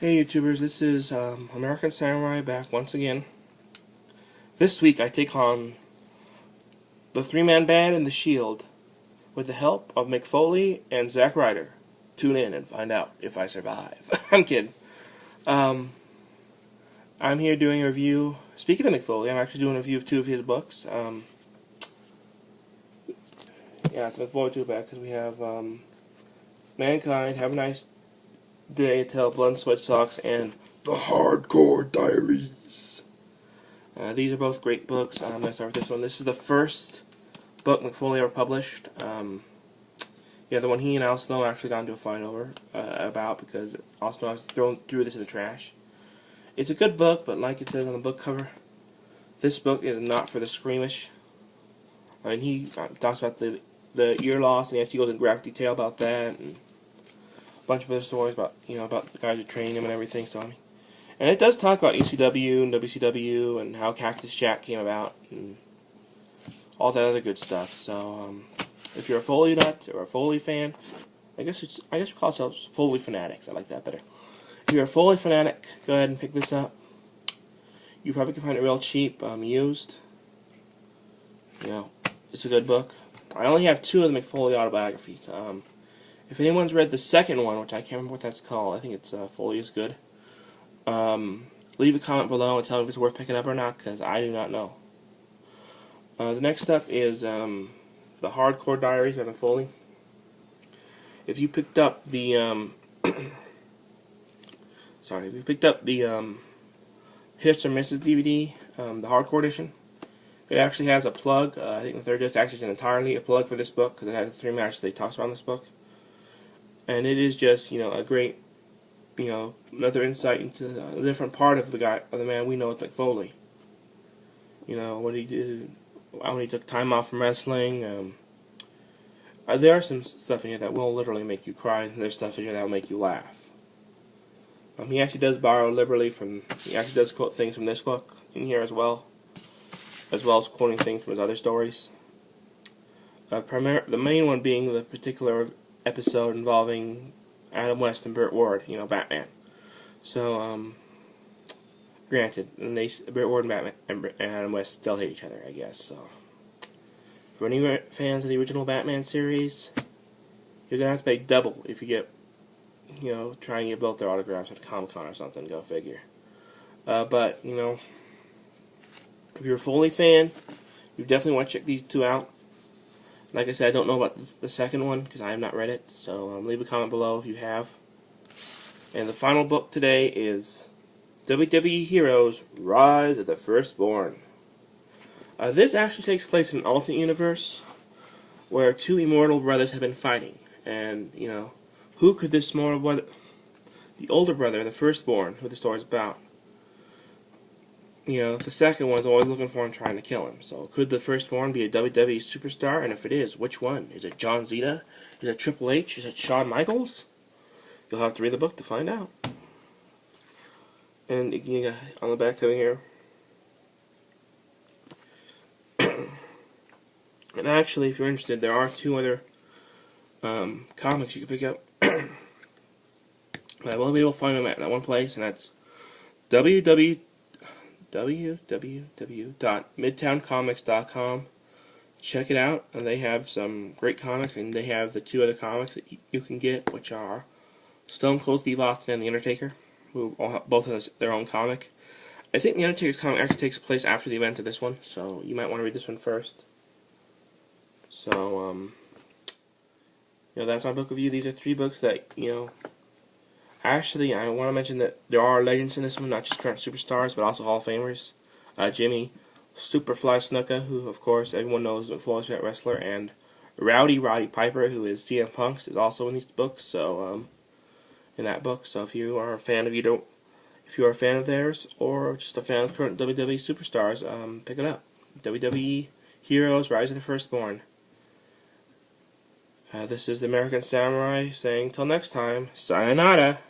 Hey YouTubers, this is American Samurai back once again. This week I take on the three-man band and the Shield with the help of Mick Foley and Zack Ryder. Tune in and find out if I survive. I'm kidding. I'm here doing a review. Speaking of Mick Foley, I'm actually doing a review of two of his books. Yeah, to look forward to it back because we have Mankind, Have a Nice Day, Tell Blood and Sweat Socks, and The Hardcore Diaries. These are both great books. I'm going to start with this one. This is the first book McFoley ever published. Yeah, the one he and Al Snow actually got into a fight over about because Al Snow threw this in the trash. It's a good book, but like it says on the book cover, this book is not for the squeamish. I mean, he talks about the ear loss, and he actually goes in graphic detail about that, and bunch of other stories about about the guys who trained him and everything. So I mean, and it does talk about ECW and WCW and how Cactus Jack came about and all that other good stuff. So if you're a Foley nut or a Foley fan, I guess we call ourselves Foley fanatics. I like that better. If you're a Foley fanatic, go ahead and pick this up. You probably can find it real cheap, used. It's a good book. I only have two of the McFoley autobiographies. If anyone's read the second one, which I can't remember what that's called, I think it's Foley is Good, leave a comment below and tell me if it's worth picking up or not, because I do not know. The next up is The Hardcore Diaries by McFoley. If you picked up the Hits or Misses DVD, the Hardcore edition, it actually has a plug. I think the third disc actually is entirely a plug for this book because it has the three matches they talks about in this book. And it is just, a great, another insight into a different part of the man we know as McFoley. What he did, when he took time off from wrestling. There are some stuff in here that will literally make you cry, and there's stuff in here that will make you laugh. He actually does borrow liberally he actually does quote things from this book in here as well as quoting things from his other stories. The main one being the particular episode involving Adam West and Burt Ward, Batman. So, granted, Burt Ward and Batman and Adam West still hate each other, I guess. So, for any fans of the original Batman series, you're gonna have to pay double if you get, try and get both their autographs at Comic-Con or something. Go figure. But if you're a Foley fan, you definitely want to check these two out. Like I said, I don't know about the second one because I have not read it, so leave a comment below if you have. And the final book today is WWE Heroes: Rise of the Firstborn. This actually takes place in an alternate universe where two immortal brothers have been fighting. And, who could this mortal brother, the older brother, the firstborn, who the story's about, the second one's always looking for him, trying to kill him. So could the firstborn be a WWE superstar? And if it is, which one? Is it John Cena? Is it Triple H? Is it Shawn Michaels? You'll have to read the book to find out. And on the back over here. And actually, if you're interested, there are two other comics you can pick up. But I will be able to find them at that one place, and that's www.midtowncomics.com. Check it out, and they have some great comics, and they have the two other comics that you can get, which are Stone Cold Steve Austin and The Undertaker, who both have their own comic. I think The Undertaker's comic actually takes place after the events of this one, so you might want to read this one first. So, that's my book review. These are three books that, actually, I want to mention that there are legends in this one, not just current superstars, but also Hall of Famers. Jimmy Superfly Snuka, who, of course, everyone knows is a Florida State wrestler, and Roddy Piper, who is CM Punk's, is also in these books. So, in that book. So, if you are a fan of theirs, or just a fan of current WWE superstars, pick it up. WWE Heroes: Rise of the Firstborn. This is the American Samurai saying, till next time, sayonara.